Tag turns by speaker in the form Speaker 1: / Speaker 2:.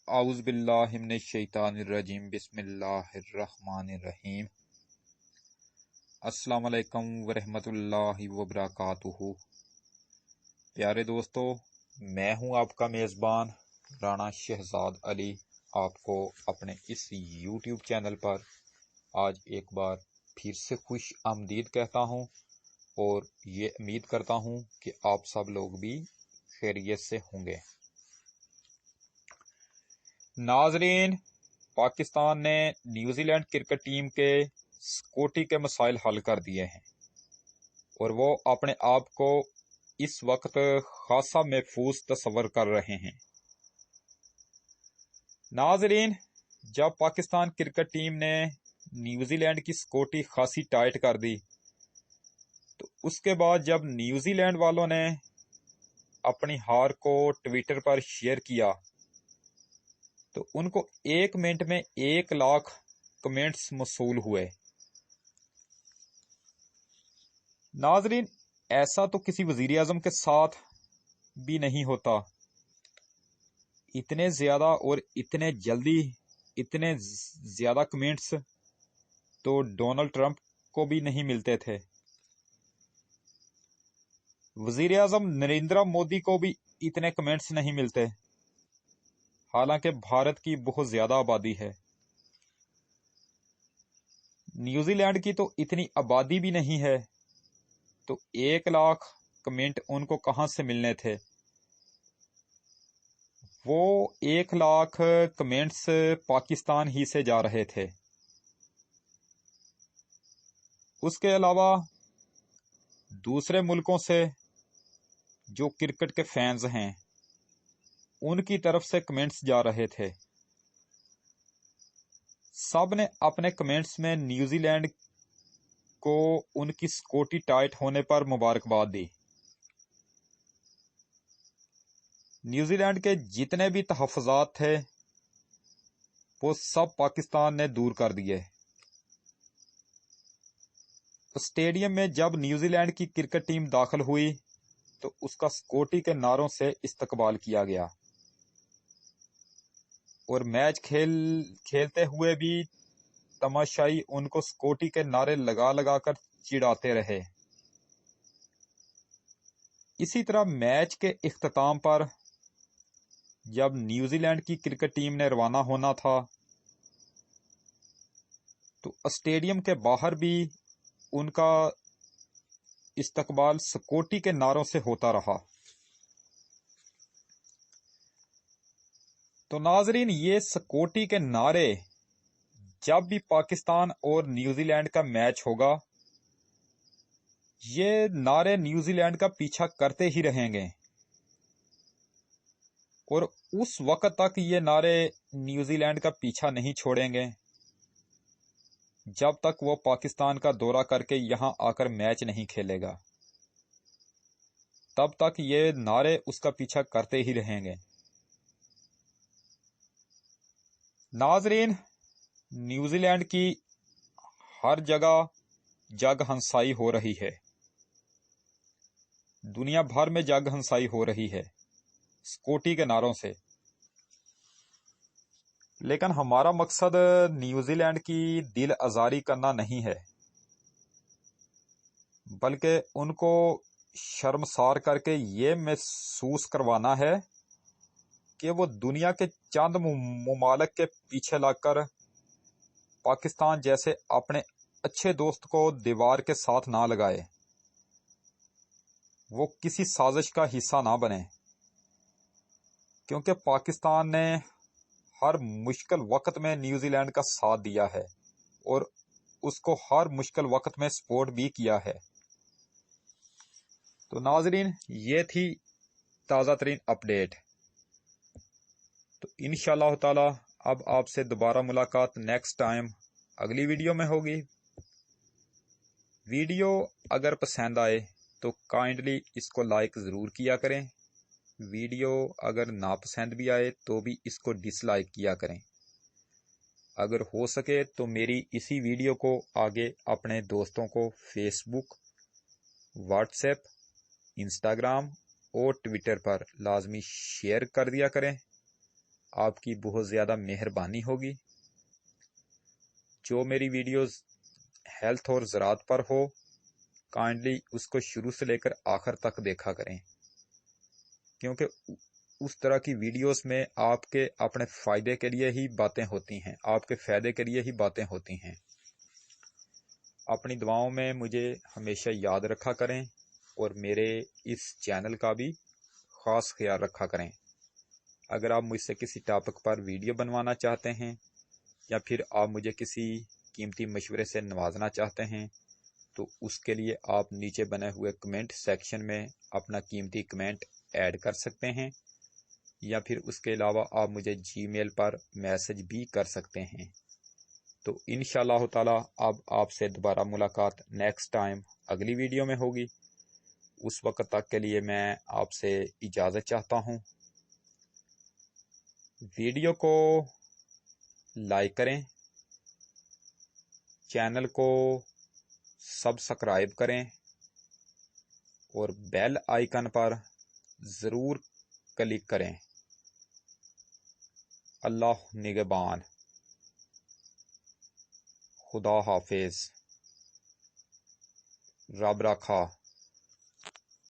Speaker 1: आउज़ बिल्लाहि मिनश शैतानिर रजीम बिस्मिल्लाहिर्रहमानिर्रहीम। अस्सलाम वालेकुम वरहमतुल्लाहि वबरकातुहू। प्यारे दोस्तों, मैं हूं आपका मेज़बान राणा शहजाद अली। आपको अपने इस YouTube चैनल पर आज एक बार फिर से खुश आमदीद कहता हूं और ये उम्मीद करता हूं कि आप सब लोग भी खैरियत से होंगे। नाजरीन, पाकिस्तान ने न्यूजीलैंड क्रिकेट टीम के सिक्योरिटी के मसाइल हल कर दिए हैं और वो अपने आप को इस वक्त खासा महफूज तस्वर कर रहे हैं। नाजरीन, जब पाकिस्तान क्रिकेट टीम ने न्यूजीलैंड की सिक्योरिटी खासी टाइट कर दी तो उसके बाद जब न्यूजीलैंड वालों ने अपनी हार को ट्विटर पर शेयर किया तो उनको 1 मिनट में 1 लाख कमेंट्स मौसूल हुए। नाजरीन, ऐसा तो किसी वजीर आजम के साथ भी नहीं होता। इतने ज्यादा और इतने जल्दी इतने ज्यादा कमेंट्स तो डोनाल्ड ट्रंप को भी नहीं मिलते थे। वजीर आजम नरेंद्र मोदी को भी इतने कमेंट्स नहीं मिलते, हालांकि भारत की बहुत ज्यादा आबादी है। न्यूजीलैंड की तो इतनी आबादी भी नहीं है, तो 1 लाख कमेंट उनको कहां से मिलने थे। वो 1 लाख कमेंट्स पाकिस्तान ही से जा रहे थे। उसके अलावा दूसरे मुल्कों से जो क्रिकेट के फैंस हैं उनकी तरफ से कमेंट्स जा रहे थे। सब ने अपने कमेंट्स में न्यूजीलैंड को उनकी सिक्योरिटी टाइट होने पर मुबारकबाद दी। न्यूजीलैंड के जितने भी तहफ़्फ़ुज़ात थे वो सब पाकिस्तान ने दूर कर दिए। स्टेडियम में जब न्यूजीलैंड की क्रिकेट टीम दाखिल हुई तो उसका सिक्योरिटी के नारों से इस्तकबाल किया गया और मैच खेलते हुए भी तमाशाई उनको सिक्योरिटी के नारे लगा लगा कर चिढ़ाते रहे। इसी तरह मैच के इख्तिताम पर जब न्यूजीलैंड की क्रिकेट टीम ने रवाना होना था तो स्टेडियम के बाहर भी उनका इस्तकबाल सिक्योरिटी के नारों से होता रहा। तो नाजरीन, ये सिक्योरिटी के नारे जब भी पाकिस्तान और न्यूजीलैंड का मैच होगा ये नारे न्यूजीलैंड का पीछा करते ही रहेंगे और उस वक्त तक ये नारे न्यूजीलैंड का पीछा नहीं छोड़ेंगे जब तक वो पाकिस्तान का दौरा करके यहां आकर मैच नहीं खेलेगा। तब तक ये नारे उसका पीछा करते ही रहेंगे। नाजरीन, न्यूजीलैंड की हर जगह जग हंसाई हो रही है, दुनिया भर में जग हंसाई हो रही है सिक्योरिटी के नारों से। लेकिन हमारा मकसद न्यूजीलैंड की दिल आजारी करना नहीं है, बल्कि उनको शर्मसार करके ये महसूस करवाना है कि वो दुनिया के चंद मुमालिक के पीछे लगकर पाकिस्तान जैसे अपने अच्छे दोस्त को दीवार के साथ ना लगाए, वो किसी साजिश का हिस्सा ना बने। क्योंकि पाकिस्तान ने हर मुश्किल वक्त में न्यूजीलैंड का साथ दिया है और उसको हर मुश्किल वक्त में सपोर्ट भी किया है। तो नाजरीन, ये थी ताज़ा तरीन अपडेट। तो इंशाअल्लाह ताला अब आपसे दोबारा मुलाकात नेक्स्ट टाइम अगली वीडियो में होगी। वीडियो अगर पसंद आए तो काइंडली इसको लाइक ज़रूर किया करें। वीडियो अगर नापसंद भी आए तो भी इसको डिसलाइक किया करें। अगर हो सके तो मेरी इसी वीडियो को आगे अपने दोस्तों को फेसबुक, व्हाट्सएप, इंस्टाग्राम और ट्विटर पर लाजमी शेयर कर दिया करें آپ کی بہت زیادہ مہربانی ہوگی۔ جو میری ویڈیوز ہیلتھ اور زراعت پر ہو کائنڈلی اس کو شروع سے لے کر آخر تک دیکھا کریں، کیونکہ اس طرح کی ویڈیوز میں آپ کے اپنے فائدے کے لیے ہی باتیں ہوتی ہیں، آپ کے فائدے کے لیے ہی باتیں ہوتی ہیں۔ اپنی دعاؤں میں مجھے ہمیشہ یاد رکھا کریں اور میرے اس چینل کا بھی خاص خیال رکھا کریں۔ اگر آپ مجھ سے کسی ٹاپک پر ویڈیو بنوانا چاہتے ہیں یا پھر آپ مجھے کسی قیمتی مشورے سے نوازنا چاہتے ہیں تو اس کے لیے آپ نیچے بنے ہوئے کمنٹ سیکشن میں اپنا قیمتی کمنٹ ایڈ کر سکتے ہیں، یا پھر اس کے علاوہ آپ مجھے جی میل پر میسج بھی کر سکتے ہیں۔ تو انشاءاللہ تعالی اب آپ سے دوبارہ ملاقات نیکسٹ ٹائم اگلی ویڈیو میں ہوگی۔ اس وقت تک کے لیے میں آپ سے اجازت چاہتا ہوں۔ ویڈیو کو لائک کریں، چینل کو سبسکرائب کریں اور بیل آئیکن پر ضرور کلک کریں۔ اللہ نگہبان۔ خدا حافظ۔ رب رکھا۔